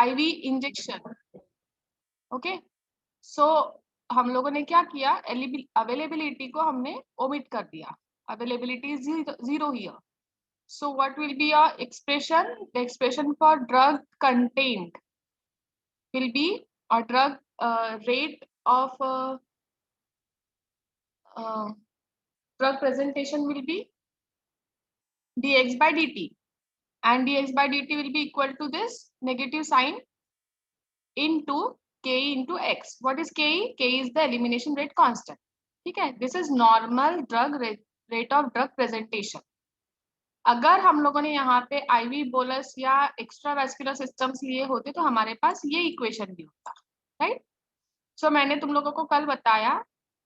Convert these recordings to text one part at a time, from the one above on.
IV injection. Okay, सो हम लोगों ने क्या किया, अवेलेबिलिटी को हमने ओमिट कर दिया, availability is zero here. So what will be your expression? The expression for drug contained will be a drug rate of drug presentation will be dx by dt, and dx by dt will be equal to this negative sign into ke into x. What is ke? Ke is the elimination rate constant. ठीक है, this is normal drug rate of drug presentation. अगर हम लोगों ने यहाँ पे ivy bolus या extra vascular systems लिए होते तो हमारे पास ये इक्वेशन भी होता, राइट. सो मैंने तुम लोगों को कल बताया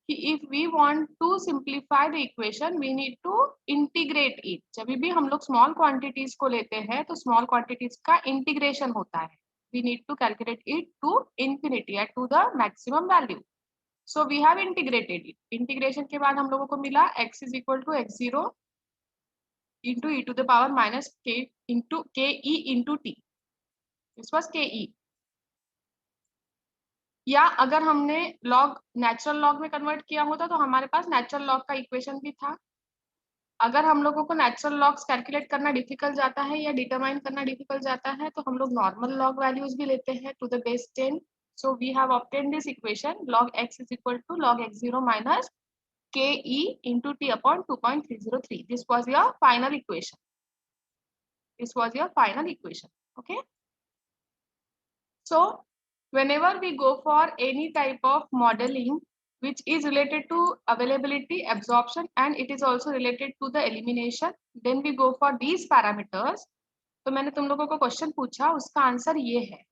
कि if we want to simplify the equation we need to integrate it. जब भी हम लोग स्मॉल क्वांटिटीज को लेते हैं तो स्मॉल क्वांटिटीज का इंटीग्रेशन होता है. We need to calculate it to infinity at to the maximum value. So we have integrated it. Integration के बाद हम लोगों को मिला x is equal to x0 into e to the power minus k into ke into t. This was ke. या अगर हमने log natural log में कन्वर्ट किया होता तो हमारे पास नेचुरल लॉग का इक्वेशन भी था. अगर हम लोगों को नेचुरल लॉग्स कैलकुलेट करना डिफिकल्ट जाता है या डिटरमाइन करना डिफिकल्ट जाता है तो हम लोग नॉर्मल लॉग वैल्यूज भी लेते हैं to the base 10. So we have obtained this equation log x is equal to log x0 minus ke into t upon 2.303. This was your final equation. This was your final equation. Okay. So whenever we go for any type of modeling which is related to availability, absorption, and it is also related to the elimination, then we go for these parameters. तो मैंने तुम लोगों को question पूछा, उसका answer ये है.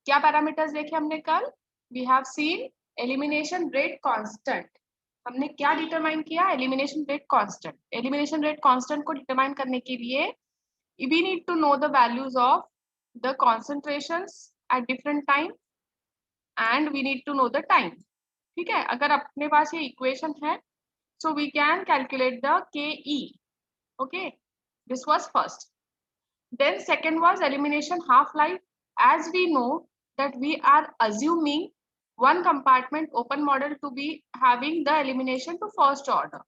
क्या पैरामीटर्स देखे हमने कल? We have seen elimination rate constant. हमने क्या डिटरमाइन किया? Elimination rate constant. Elimination rate constant को डिटरमाइन करने के लिए we need to know the values of the concentrations at different time and we need to know the time. ठीक है, अगर अपने पास ये इक्वेशन है so we can calculate the ke. Okay, this was first. Then second was elimination half life. As we know that we are assuming one compartment open model to be having the elimination to first order.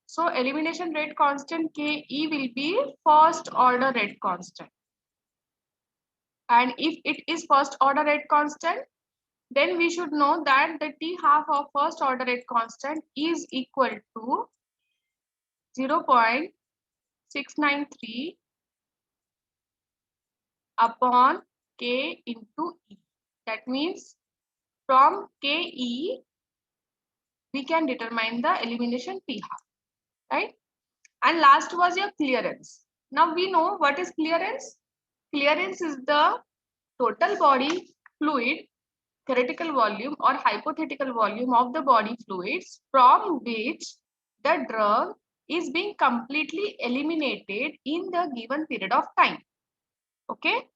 So elimination rate constant ke will be first order rate constant. And if it is first order rate constant, then we should know that the t half of first order rate constant is equal to 0.693 upon k into e. That means from ke we can determine the elimination t half, right? And last was your clearance. Now we know what is clearance. Clearance is the total body fluid theoretical volume or hypothetical volume of the body fluids from which the drug is being completely eliminated in the given period of time. Okay,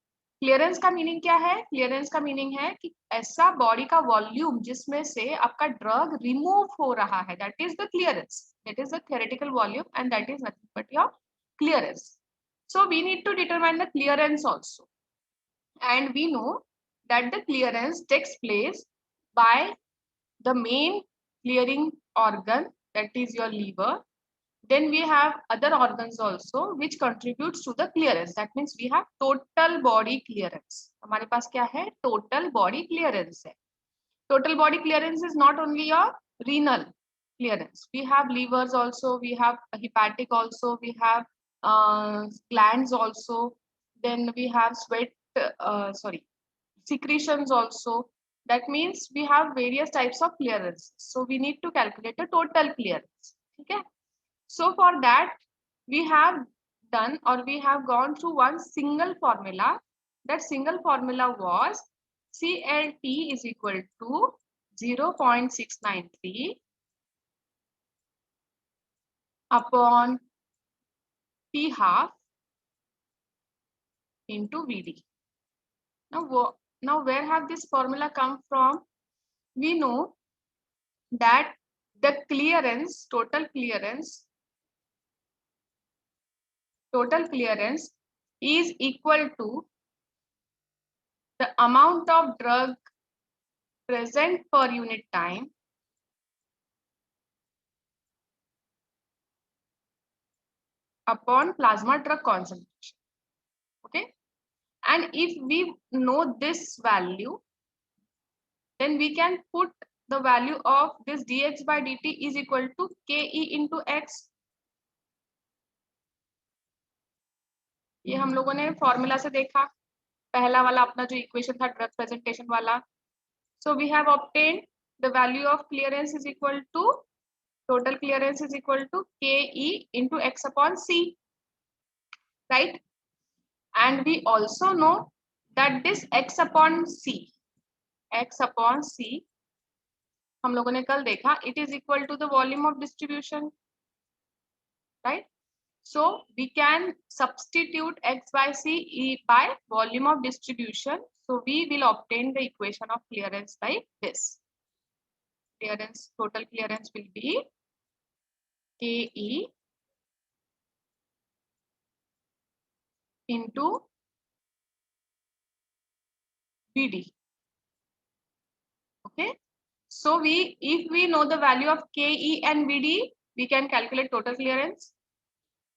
clearance का meaning क्या है? Clearance का meaning है कि ऐसा body का volume जिसमें से आपका ड्रग रिमूव हो रहा है, that is the clearance. That is the theoretical volume and that is nothing but your clearance. So we need to determine the clearance also, and we know that the clearance takes place by the main clearing organ, that is your liver. Then we have other organs also which contributes to the clearance. That means we have total body clearance. हमारे पास क्या है? Total body clearance है. Total body clearance is not only your renal clearance. We have livers also, we have hepatic also, we have glands also, then we have secretions also. That means we have various types of clearance. So we need to calculate the total clearance. Okay. So for that we have done or we have gone through one single formula. That single formula was CLT is equal to 0.693 upon T half into VD. Now where have this formula come from? We know that the clearance, total clearance is equal to amount of drug present per unit time upon plasma drug concentration. Okay, and if we know this value, then we can put the value of this dx by dt is equal to ke into x. ये हम लोगों ने formula से देखा, पहला वाला अपना जो इक्वेशन था ड्रग प्रेजेंटेशन वाला. So we have obtained the value of clearance is equal to total clearance is equal to ke into x upon c, right? And we also know that this x upon c हम लोगों ने कल देखा, it is equal to the volume of distribution, right? So we can substitute x by c by volume of distribution. So we will obtain the equation of clearance by this. Clearance, total clearance will be ke into Vd. Okay. So if we know the value of ke and Vd, we can calculate total clearance.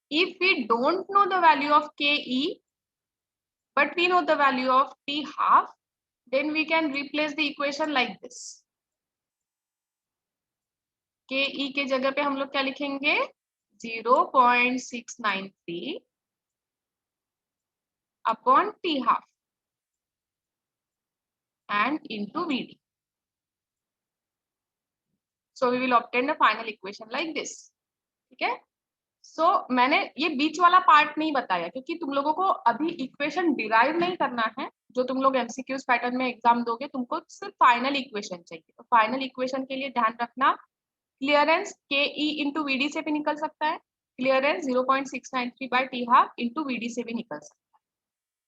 If we don't know the value of ke, but we know the value of t half, then we can replace the equation like this. ke के जगह पे हम लोग क्या लिखेंगे, 0.693 upon t half and into Vd. So we will obtain the final equation like this. ठीक है. So मैंने ये बीच वाला पार्ट नहीं बताया क्योंकि तुम लोगों को अभी इक्वेशन डिराइव नहीं करना है. जो तुम लोग एमसीक्यूज पैटर्न में एग्जाम दोगे तुमको सिर्फ फाइनल इक्वेशन चाहिए. तो फाइनल इक्वेशन के लिए ध्यान रखना, क्लियरेंस के ई इंटू वीडी से भी निकल सकता है, clearance 0.693 by T half into VD से भी निकल सकता है.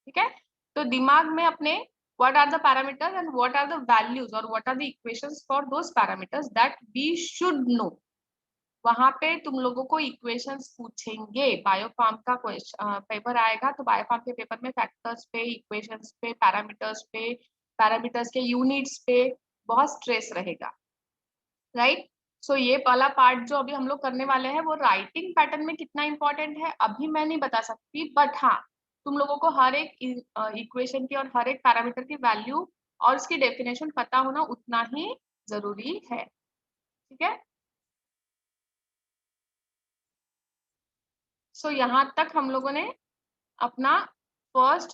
ठीक है. तो दिमाग में अपने what are the parameters and what are the values or what are the equations for those parameters that we should know. वहां पे तुम लोगों को इक्वेशंस पूछेंगे. बायोफार्म का पेपर आएगा तो बायोफार्म के पेपर में फैक्टर्स पे, इक्वेशंस पे, पैरामीटर्स के यूनिट्स पे बहुत स्ट्रेस रहेगा, राइट? सो ये वाला पार्ट जो अभी हम लोग करने वाले हैं वो राइटिंग पैटर्न में कितना इंपॉर्टेंट है अभी मैं नहीं बता सकती, बट हाँ तुम लोगों को हर एक इक्वेशन की और हर एक पैरामीटर की वैल्यू और उसकी डेफिनेशन पता होना उतना ही जरूरी है. ठीक है. सो यहाँ तक हम लोगों ने अपना first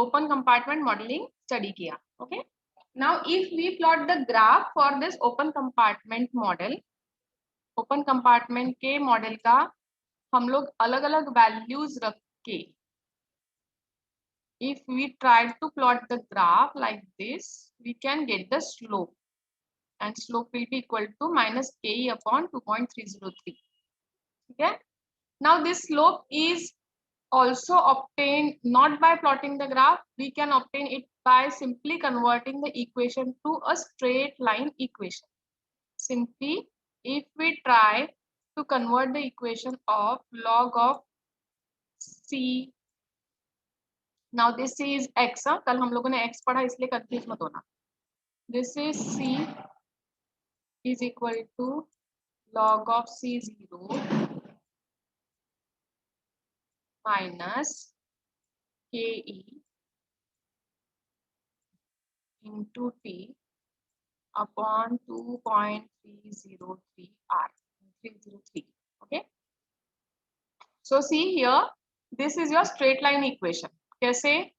open compartment modelling study किया. Okay. Now if we plot the graph for this open compartment model, open compartment के मॉडल का हम लोग अलग अलग वैल्यूज रख के, if we try to plot the graph like this, we can get the slope, and slope will be equal to minus ke upon 2.303. Okay. Now this slope is also obtained not by plotting the graph, we can obtain it by simply converting the equation to a straight line equation. Simply, if we try to convert the equation of log of c, now this is x. कल हम लोगों ने x पढ़ा इसलिए confuse मत होना. This is c is equal to log of c0 minus ke into t upon 2.303 r 303. Okay. So see here, this is your straight line equation. कैसे?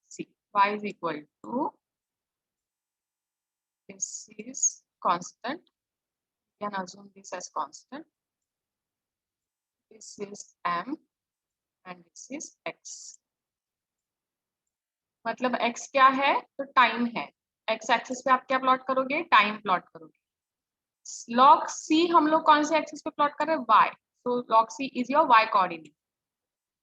See, y is equal to, this is constant, you can assume this as constant, this is m and this is x. मतलब x क्या है तो time है, x axis पे आप क्या plot करोगे, टाइम प्लॉट करोगे. log c हम लोग कौन से एक्सिस पे प्लॉट कर रहे हैं, y. So log c is your y coordinate.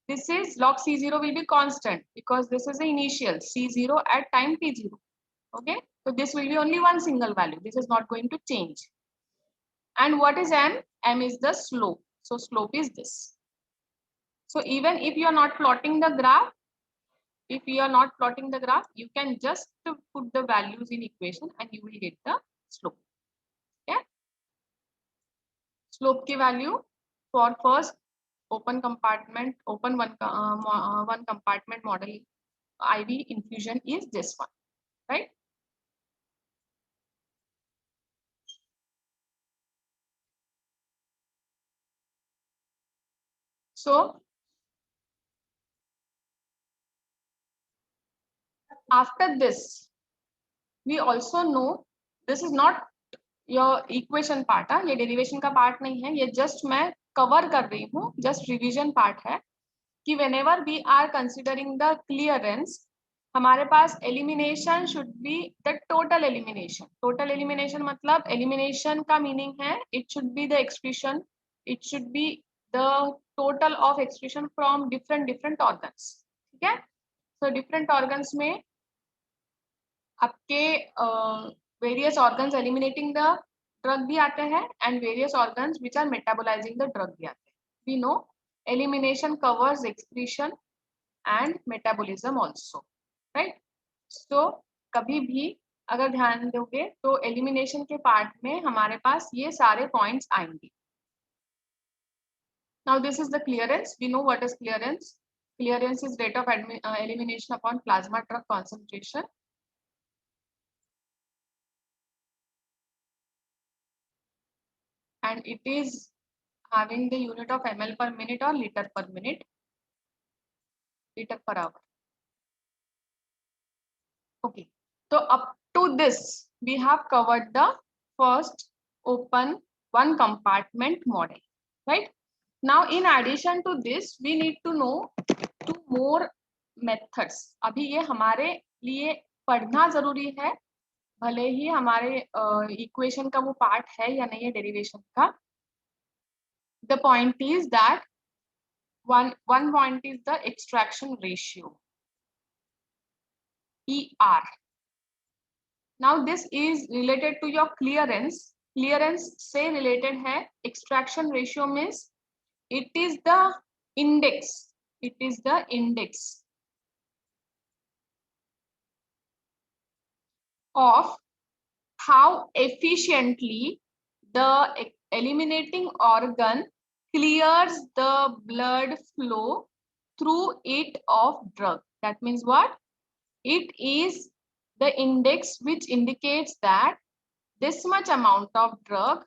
This is log c0 will be constant because this is the initial c0 at time t0. Okay, so this will be only one single value, this is not going to change. And what is m? M is the slope, so slope is this. So even if you are not plotting the graph, if you are not plotting the graph, you can just put the values in equation and you will get the slope. Yeah, slope की value for first open one compartment model IV infusion is this one, right? So after this, we also know this is not your equation part है, ये derivation का part नहीं है, ये just मैं cover कर रही हूँ, just revision part है कि whenever we are considering the clearance, हमारे पास elimination should be the total elimination. Total elimination मतलब elimination का meaning है it should be the excretion, it should be the total of excretion from different organs. ठीक है? So different organs में आपके various organs eliminating the drug भी आते हैं and various organs which are metabolising the drug भी आते हैं. We know elimination covers excretion and metabolism also, right? So कभी भी अगर ध्यान दोगे तो एलिमिनेशन के पार्ट में हमारे पास ये सारे पॉइंट्स आएंगे. Now this is the clearance. We know what is clearance. Clearance is rate of elimination upon plasma drug concentration. And it is having the unit of ml per minute or liter per minute, liter per hour. Okay, so up to this we have covered the first open one compartment model, right? Now in addition to this we need to know two more methods. अभी ये हमारे लिए पढ़ना जरूरी है, भले ही हमारे equation का वो पार्ट है या नहीं है डेरिवेशन का. The point is that one point is the extraction ratio, ER. Now this is related to your clearance. Clearance से related है. Extraction ratio means it is the index. It is the index of how efficiently the eliminating organ clears the blood flow through it of drug. That means what? It is the index which indicates that this much amount of drug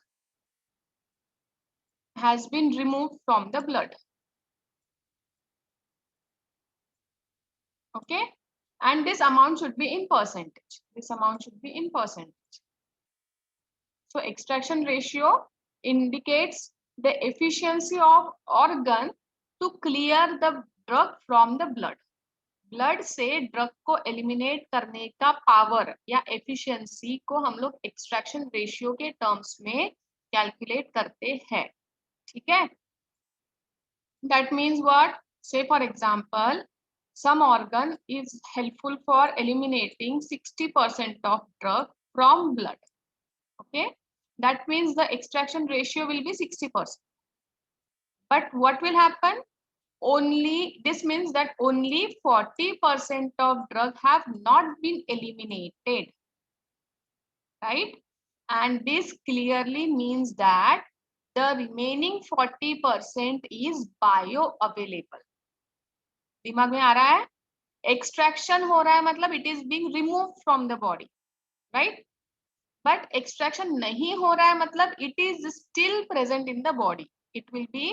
has been removed from the blood. Okay, and this amount should be in percentage. This amount should be in percentage. So extraction ratio indicates the efficiency of organ to clear the drug from the blood. Blood से drug को eliminate करने का power या efficiency को हम लोग extraction ratio के terms में कैलकुलेट करते हैं. ठीक है? That means what? Say for example some organ is helpful for eliminating 60% of drug from blood. Okay, that means the extraction ratio will be 60%. But what will happen? Only this means that only 40% of drug have not been eliminated, right? And this clearly means that the remaining 40% is bioavailable. दिमाग में आ रहा है? Extraction हो रहा है मतलब it is being remove from the body, right? But extraction नहीं हो रहा है मतलब it is still present in the body. It will be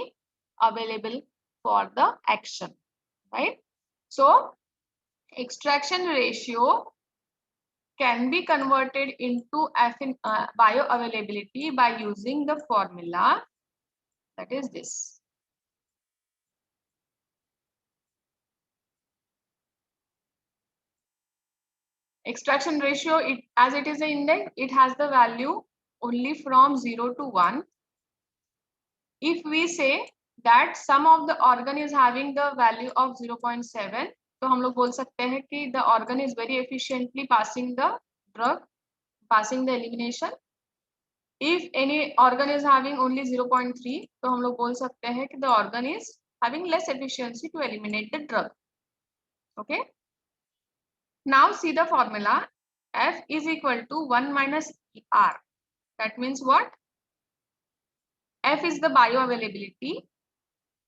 available for the action, right? So extraction ratio can be converted into bioavailability by using the formula that is this. Extraction ratio, as it is an index, it has the value only from 0 to 1. If we say that some of the organ is having the value of 0.7, तो हम लोग बोल सकते हैं कि the organ is very efficiently passing the drug, passing the elimination. If any organ is having only 0.3, तो हम लोग बोल सकते हैं कि the organ is having less efficiency to eliminate the drug. Okay. Now see the formula. F is equal to 1 minus R. That means what? F is the bioavailability.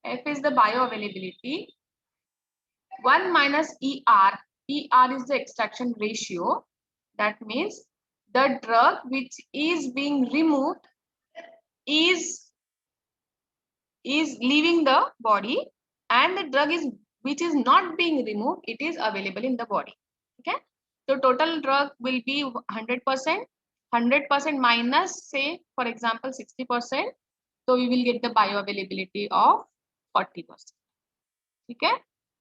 F is the bioavailability. 1 minus ER. ER is the extraction ratio. That means the drug which is being removed is leaving the body, and the drug is which is not being removed, it is available in the body. Okay, so total drug will be 100%. 100% minus, say for example 60%, so we will get the bioavailability of 40%. Okay,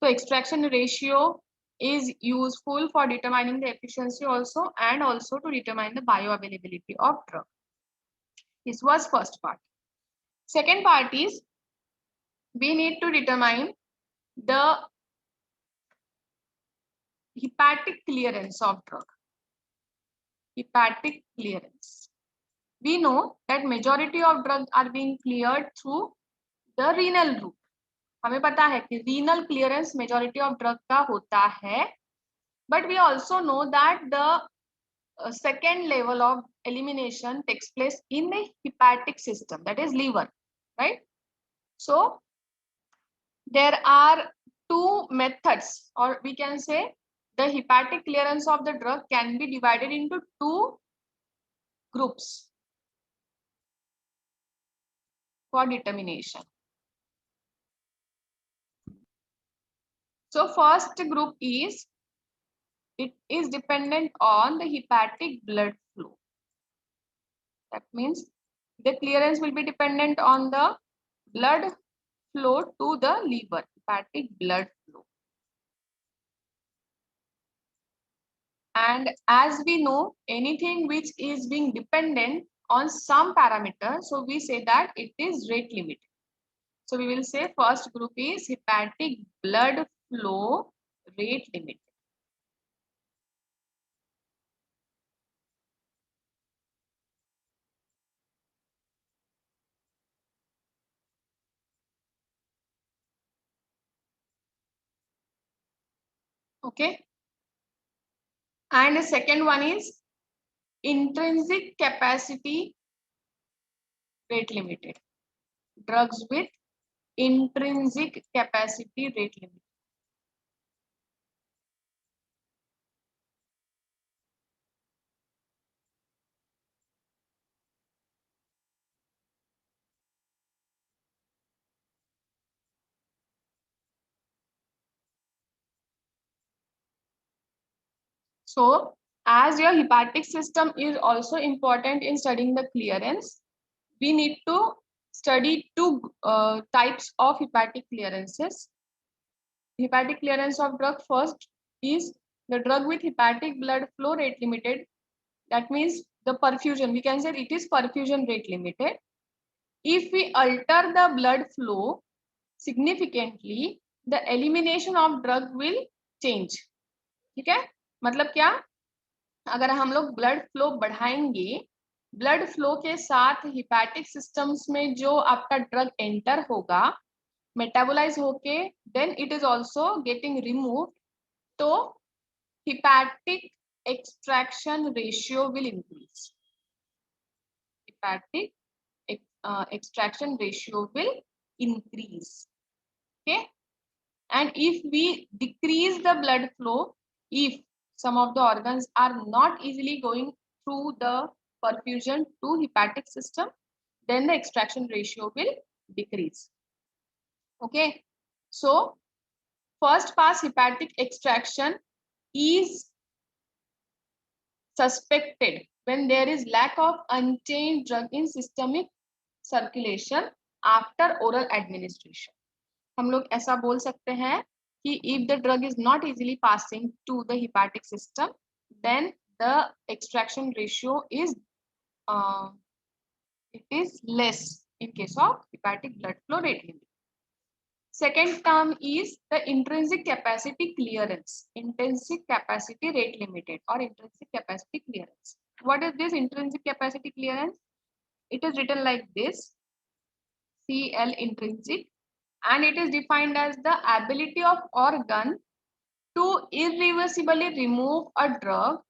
so extraction ratio is useful for determining the efficiency also, and also to determine the bioavailability of drug. This was first part. Second part is we need to determine the hepatic clearance of drug. Hepatic clearance. We know that majority of drugs are being cleared through the renal route. हमें पता है कि renal clearance majority of drug का होता है, but we also know that the second level of elimination takes place in the hepatic system, that is liver, right? So there are two methods, or we can say the hepatic clearance of the drug can be divided into two groups for determination. So first group is, it is dependent on the hepatic blood flow. That means the clearance will be dependent on the blood flow to the liver, hepatic blood flow. And as we know, anything which is being dependent on some parameter, so we say that it is rate limited. So we will say first group is hepatic blood flow rate limited. Okay. And the second one is intrinsic capacity rate limited. Drugs with intrinsic capacity rate limited. So as your hepatic system is also important in studying the clearance, we need to study two types of hepatic clearances. Hepatic clearance of drug first is the drug with hepatic blood flow rate limited. That means the perfusion, we can say it is perfusion rate limited. If we alter the blood flow significantly, the elimination of drug will change. ठीक है, मतलब क्या, अगर हम लोग blood flow बढ़ाएंगे, blood flow के साथ हिपैटिक सिस्टम्स में जो आपका ड्रग एंटर होगा, मेटाबोलाइज होके then it is also getting removed, तो hepatic extraction ratio will increase. Hepatic extraction ratio will increase. Okay, and if we decrease the blood flow, if some of the organs are not easily going through the perfusion to hepatic system, then the extraction ratio will decrease. Okay, so first pass hepatic extraction is suspected when there is lack of unchanged drug in systemic circulation after oral administration. हम लोग ऐसा बोल सकते हैं कि if the drug is not easily passing to the hepatic system, then the extraction ratio is it is less in case of hepatic blood flow rate limit. Second term is the intrinsic capacity clearance, intrinsic capacity rate limited or intrinsic capacity clearance. What is this intrinsic capacity clearance? It is written like this, CL intrinsic, and it is defined as the ability of organ to irreversibly remove a drug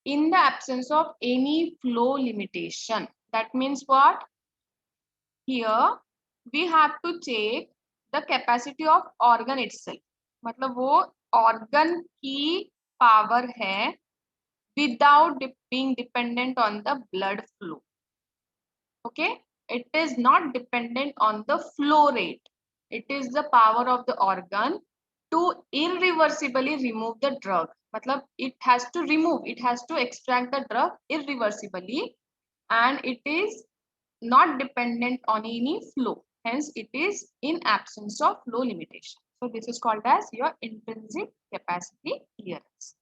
in the absence of any flow limitation. That means what? Here we have to check the capacity of organ itself. मतलब वो organ की power है without being dependent on the blood flow. Okay, it is not dependent on the flow rate. It is the power of the organ to irreversibly remove the drug. मतलब it has to remove, it has to extract the drug irreversibly, and it is not dependent on any flow. Hence, it is in absence of flow limitation. So this is called as your intrinsic capacity clearance.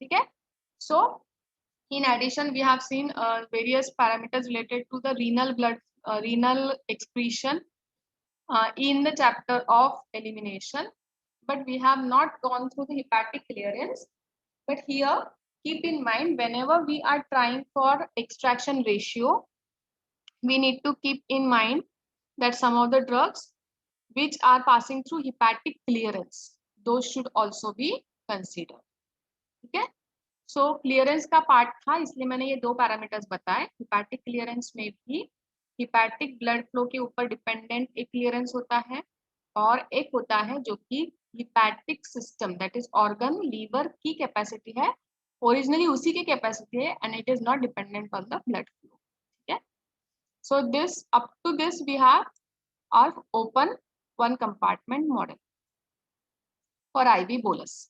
Okay. So in addition, we have seen various parameters related to the renal excretion in the chapter of elimination, but we have not gone through the hepatic clearance. But here, keep in mind, whenever we are trying for extraction ratio, we need to keep in mind that some of the drugs which are passing through hepatic clearance, those should also be considered. ठीक है? सो clearance का part था, इसलिए मैंने ये दो parameters बताए. Hepatic clearance में भी हिपैटिक ब्लड फ्लो के ऊपर डिपेंडेंट एक क्लियरेंस होता है और एक होता है जो कि hepatic system that is organ liver की कैपेसिटी है, ओरिजिनली उसी की कैपेसिटी है and it is not dependent on the blood flow. ठीक है. So this up to this we have our open one compartment model for IV bolus.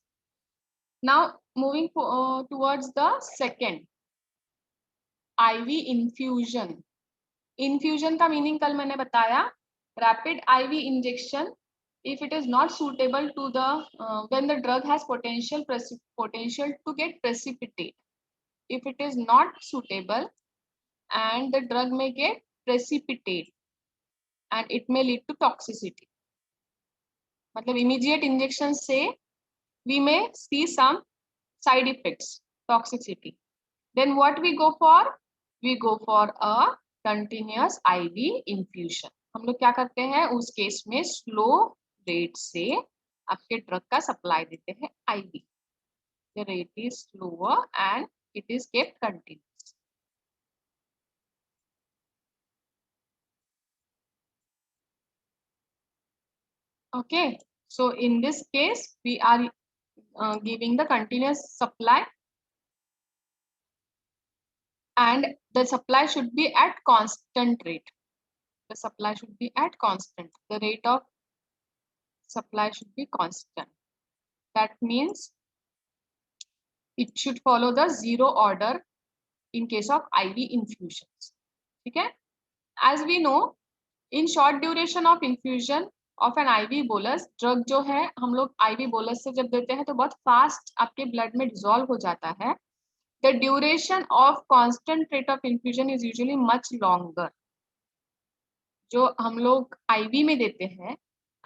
Now moving towards the second, IV infusion. Infusion का meaning कल मैंने बताया, rapid IV injection if it is not suitable to the when the drug has potential to get precipitate. If it is not suitable and the drug may get precipitate and it may lead to toxicity. मतलब immediate injection से we may see some side effects, toxicity. Then what we go for? We go for a continuous IV infusion. हम लोग क्या करते हैं उस case में slow rate से आपके ड्रग का सप्लाई देते हैं IV. The rate is slower and it is kept continuous. Okay, so in this case we are giving the continuous supply and the supply should be at constant rate. The supply should be at constant. The rate of supply should be constant. That means it should follow the zero order in case of IV infusions. Okay? As we know, in short duration of infusion of an IV bolus, drug जो है हम लोग IV bolus से जब देते हैं तो बहुत fast आपके blood में dissolve हो जाता है. The duration of constant rate of infusion is usually much longer. जो हम लोग IV में देते हैं,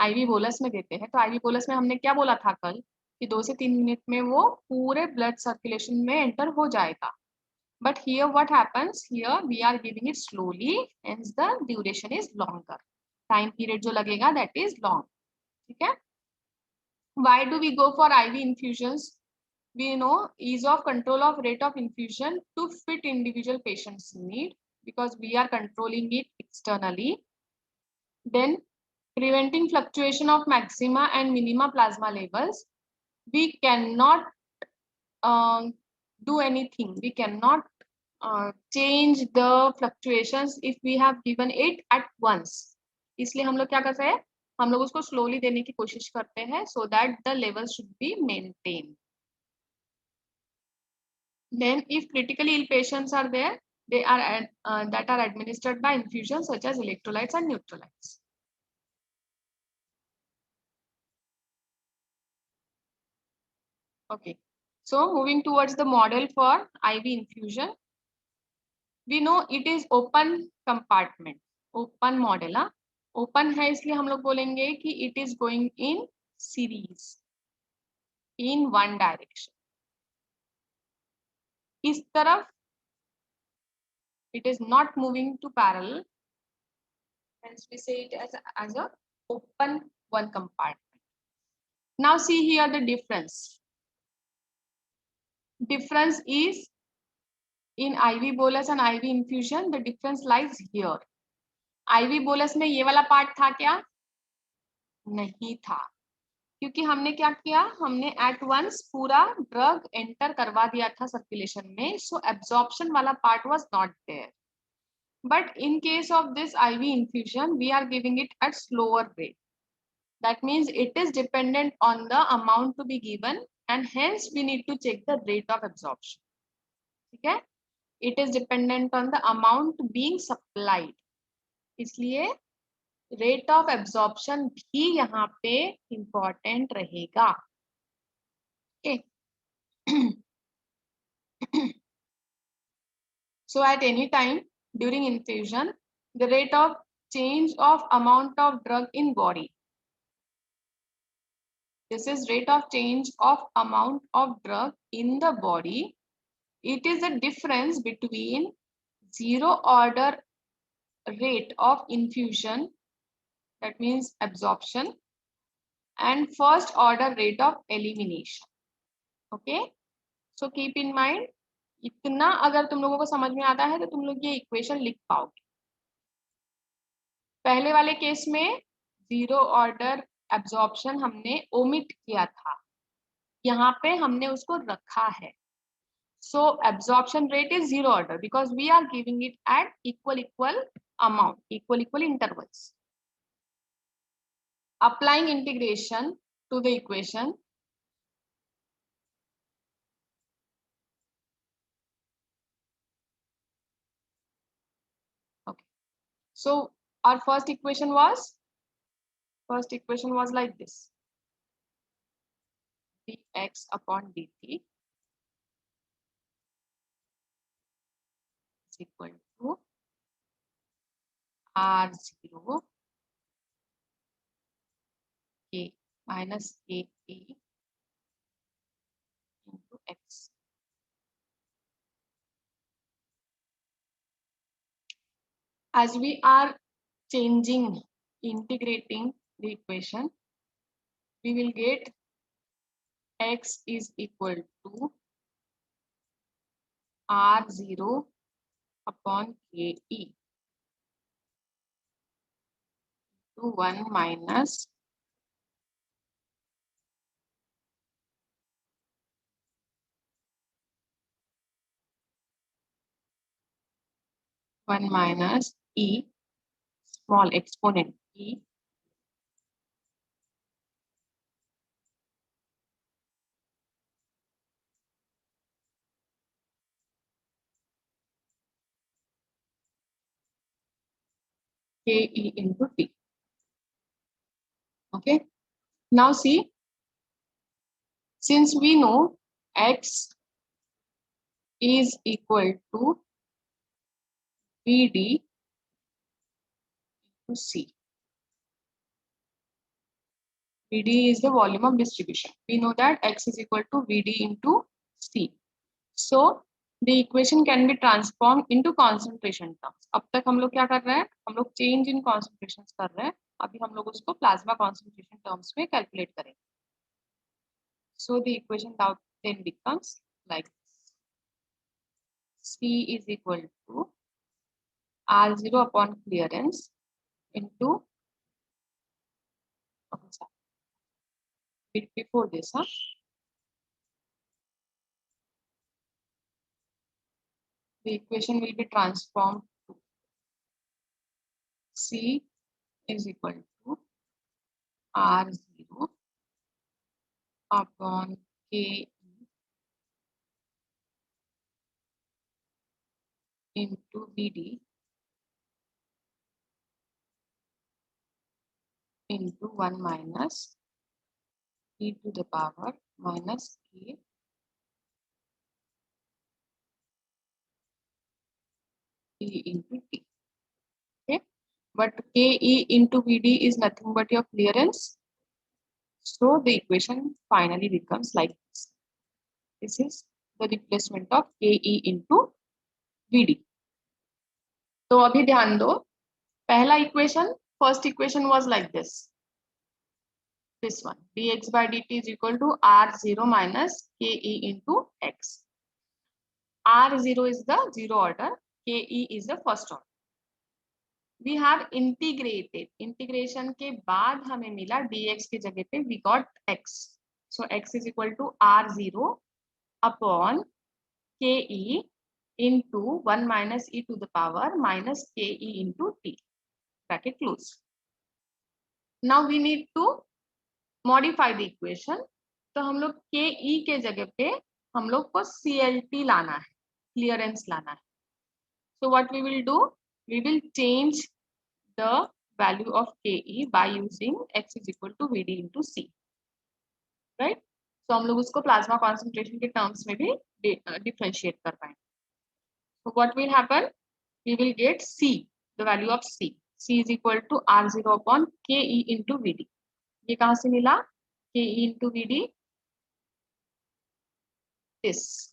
IV bolus में देते हैं, तो IV bolus में हमने क्या बोला था कल कि 2 से 3 मिनट में वो पूरे ब्लड सर्कुलेशन में एंटर हो जाएगा. But here what happens? Here we are giving it slowly, hence the duration is longer. Time period जो लगेगा that is long. ठीक है? Why do we go for IV infusions? We know ease of control of rate of infusion to fit individual patient's need because we are controlling it externally. Then preventing fluctuation of maxima and minima plasma levels. We cannot do anything. We cannot change the fluctuations if we have given it at once. इसलिए हम लोग क्या करते हैं, हम लोग उसको slowly देने की कोशिश करते हैं so that the level should be maintained. Then if critically ill patients are there, they are that are administered by infusions such as electrolytes and neutrolytes. Okay, so moving towards the model for IV infusion, we know it is open compartment, open model. Open है इसलिए हम लोग बोलेंगे कि it is going in series in one direction. इस तरफ it is not moving to parallel, hence we say it as a open one compartment. Now see here the difference. difference is in IV bolus and IV infusion, the difference lies here. IV bolus में ये वाला part था क्या? नहीं था, क्योंकि हमने क्या किया, हमने एट वंस पूरा ड्रग एंटर करवा दिया था सर्कुलेशन में, सो एब्जॉर्प्शन वाला part was not there. But in case of this IV infusion, we are giving it at slower rate. That means it is dependent on the amount to be given, and hence we need to check the rate of absorption. ठीक है, it is dependent on the amount being supplied, इसलिए rate of absorption भी यहाँ पे important रहेगा. Okay. So at any time during infusion, the rate of change of amount of drug in body. This is rate of change of amount of drug in the body. It is the difference between zero order rate of infusion, that means absorption, and first order rate of elimination. Okay, so keep in mind, इतना अगर तुम लोगों को समझ में आता है तो तुम लोग ये इक्वेशन लिख पाओगे. पहले वाले केस में जीरो ऑर्डर एब्जॉर्प्शन हमने ओमिट किया था, यहाँ पे हमने उसको रखा है. So absorption rate is zero order because we are giving it at equal amount, equal intervals. Applying integration to the equation, okay. So our first equation was like this: dx upon dt is equal to R0 K minus Ke into x. As we are integrating the equation, we will get x is equal to R0 upon Ke to 1 minus E small exponent E Ke into T. Okay, now see, since we know x is equal to Vd into C. Vd is the volume of distribution. We know that x is equal to Vd into C. So the equation can be transformed into concentration terms. अब तक हम लोग क्या कर रहे हैं, हम लोग change in concentrations कर रहे हैं. अभी हम लोग उसको plasma concentration terms में calculate करेंगे. So the equation then becomes like this: C is equal to R0 upon clearance into, before this, the equation will be transformed to C is equal to R0 upon Ke into Vd into 1 minus e to the power minus Ke into T. Okay, but Ke into Vd is nothing but your clearance. So the equation finally becomes like this. This is the replacement of Ke into Vd. तो अभी ध्यान दो, पहला equation, first equation was like this, this one, dx by dt is equal to R0 minus Ke into x. R0 is the zero order, KE is the first order. We have integrated. Integration के बाद हमें मिला dx की जगह पे we got x. So x is equal to R0 upon KE into 1 minus e to the power minus KE into t. Bracket close. Now we need to modify the equation. तो हम लोग KE के जगह पे हम लोग को CLT लाना है, clearance लाना है. So what we will do? We will change the value of KE by using x is equal to VD into C. Right? So हम लोग उसको plasma concentration के terms में भी differentiate कर पाएंगे. So what will happen? We will get C, the value of C. C is equal to R0 upon KE into VD. ये कहाँ से मिला? KE into VD. This.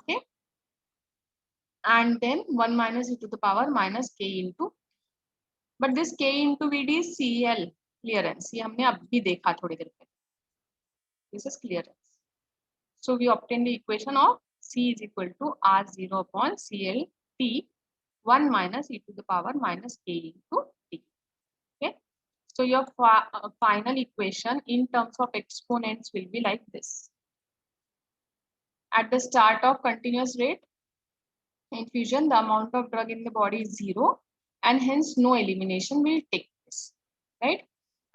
Okay. And then 1 minus e to the power minus K into. But this K into VD is CL, clearance. ये हमने अभी देखा थोड़ी देर पहले. This is clearance. So we obtain the equation of C is equal to R0 upon CL T 1 minus e to the power minus K into T. Okay. So your final equation in terms of exponents will be like this. At the start of continuous rate infusion, the amount of drug in the body is 0 and hence no elimination will take place. Right?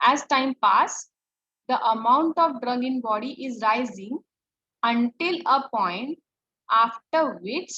As time passes, the amount of drug in body is rising until a point after which